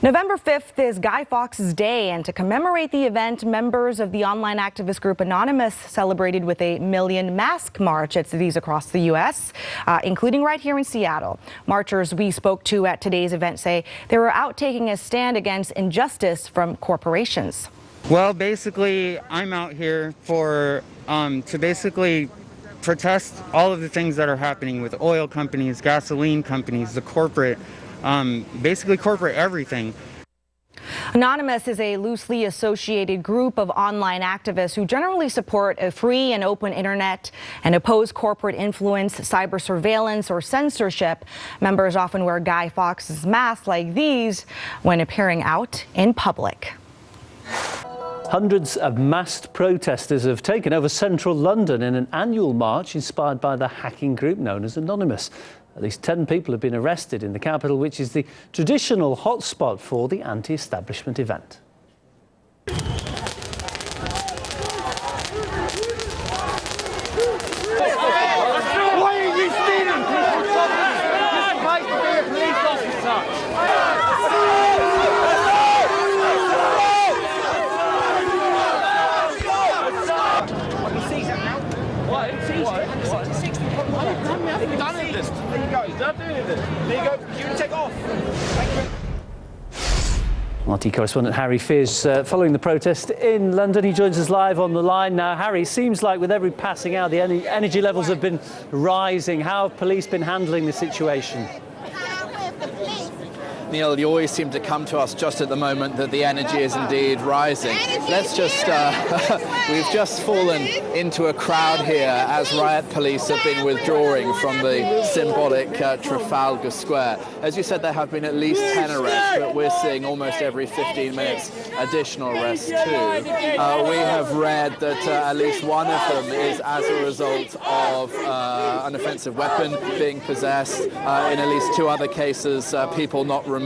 November 5th is Guy Fawkes Day, and to commemorate the event, members of the online activist group Anonymous celebrated with a million mask march at cities across the U.S., including right here in Seattle. Marchers we spoke to at today's event say they were out taking a stand against injustice from corporations. Well, basically, I'm out here to basically protest all of the things that are happening with oil companies, gasoline companies, the corporate, basically corporate everything. Anonymous is a loosely associated group of online activists who generally support a free and open internet and oppose corporate influence, cyber surveillance, or censorship. Members often wear Guy Fawkes masks like these when appearing out in public. Hundreds of masked protesters have taken over central London in an annual march inspired by the hacking group known as Anonymous. At least 10 people have been arrested in the capital, which is the traditional hotspot for the anti-establishment event. Why are you stealing people's property? You're supposed to be a police officer. RT correspondent Harry Fears following the protest in London. He joins us live on the line now. Harry, seems like with every passing hour the energy levels have been rising. How have police been handling the situation? Neil, you always seem to come to us just at the moment that the energy is indeed rising. Let's just, we've just fallen into a crowd here as riot police have been withdrawing from the symbolic Trafalgar Square. As you said, there have been at least 10 arrests, but we're seeing almost every 15 minutes additional arrests too. We have read that at least one of them is as a result of an offensive weapon being possessed. In at least 2 other cases, people not removing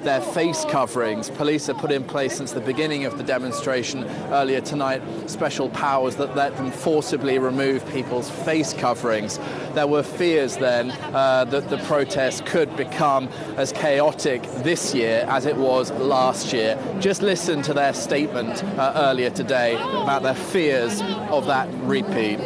their face coverings. Police have put in place since the beginning of the demonstration earlier tonight special powers that let them forcibly remove people's face coverings. There were fears then that the protest could become as chaotic this year as it was last year. Just listen to their statement earlier today about their fears of that repeat.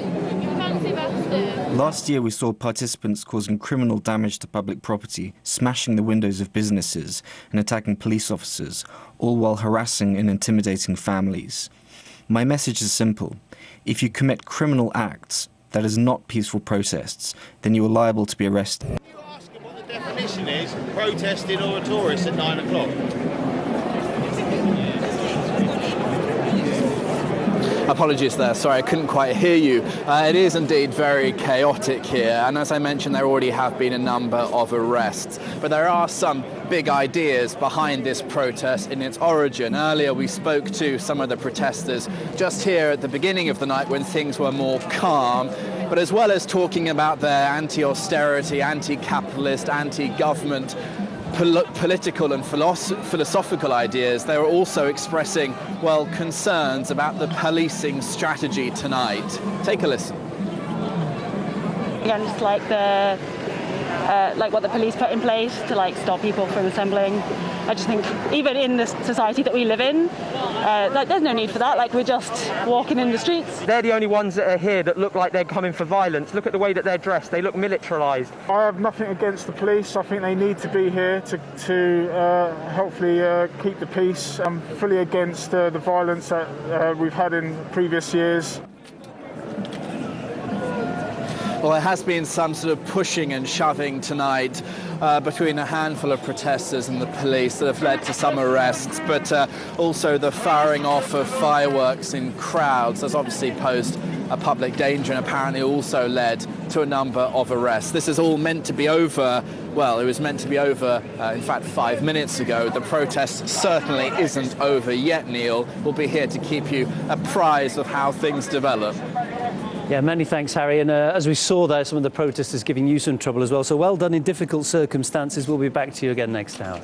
Last year we saw participants causing criminal damage to public property, smashing the windows of businesses and attacking police officers, all while harassing and intimidating families. My message is simple. If you commit criminal acts, that is not peaceful protests, then you are liable to be arrested. Can you ask them what the definition is, protesting or a tourist at 9 o'clock? Apologies there, sorry, I couldn't quite hear you. It is indeed very chaotic here, and as I mentioned, there already have been a number of arrests. But there are some big ideas behind this protest in its origin. Earlier we spoke to some of the protesters just here at the beginning of the night when things were more calm. But as well as talking about their anti-austerity, anti-capitalist, anti-government political and philosophical ideas, they were also expressing, well, concerns about the policing strategy tonight. Take a listen. Against like what the police put in place to stop people from assembling. I just think even in the society that we live in, there's no need for that. We're just walking in the streets. They're the only ones that are here that look like they're coming for violence. Look at the way that they're dressed. They look militarised. I have nothing against the police. I think they need to be here to hopefully keep the peace. I'm fully against the violence that we've had in previous years. Well, there has been some sort of pushing and shoving tonight between a handful of protesters and the police that have led to some arrests, but also the firing off of fireworks in crowds has obviously posed a public danger and apparently also led to a number of arrests. This is all meant to be over. Well, it was meant to be over, in fact, 5 minutes ago. The protest certainly isn't over yet, Neil. We'll be here to keep you apprised of how things develop. Yeah, many thanks, Harry. And as we saw there, some of the protesters giving you some trouble as well. So well done in difficult circumstances. We'll be back to you again next hour.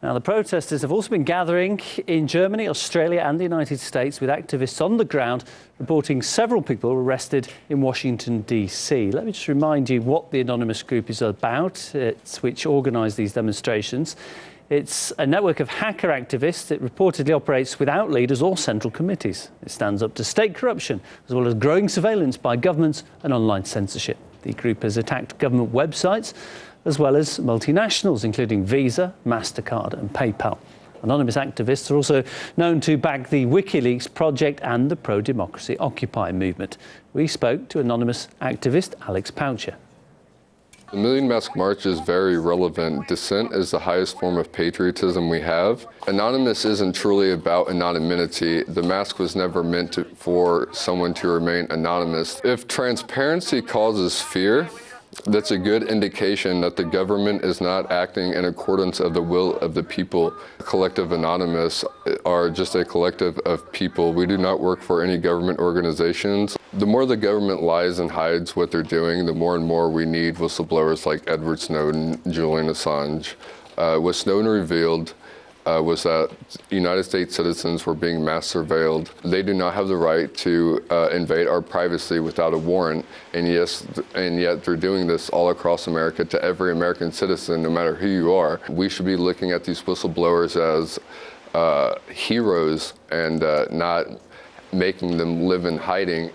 Now, the protesters have also been gathering in Germany, Australia and the United States, with activists on the ground reporting several people arrested in Washington, D.C. Let me just remind you what the Anonymous Group is about. It's which organised these demonstrations. It's a network of hacker activists that reportedly operates without leaders or central committees. It stands up to state corruption, as well as growing surveillance by governments and online censorship. The group has attacked government websites, as well as multinationals, including Visa, MasterCard and PayPal. Anonymous activists are also known to back the WikiLeaks project and the pro-democracy Occupy movement. We spoke to Anonymous activist Alex Poucher. The Million Mask March is very relevant. Dissent is the highest form of patriotism we have. Anonymous isn't truly about anonymity. The mask was never meant for someone to remain anonymous. If transparency causes fear, that's a good indication that the government is not acting in accordance of the will of the people. Collective Anonymous are just a collective of people. We do not work for any government organizations. The more the government lies and hides what they're doing, the more and more we need whistleblowers like Edward Snowden, Julian Assange. What Snowden revealed was that United States citizens were being mass surveilled. They do not have the right to invade our privacy without a warrant, and yet they're doing this all across America to every American citizen, no matter who you are. We should be looking at these whistleblowers as heroes and not making them live in hiding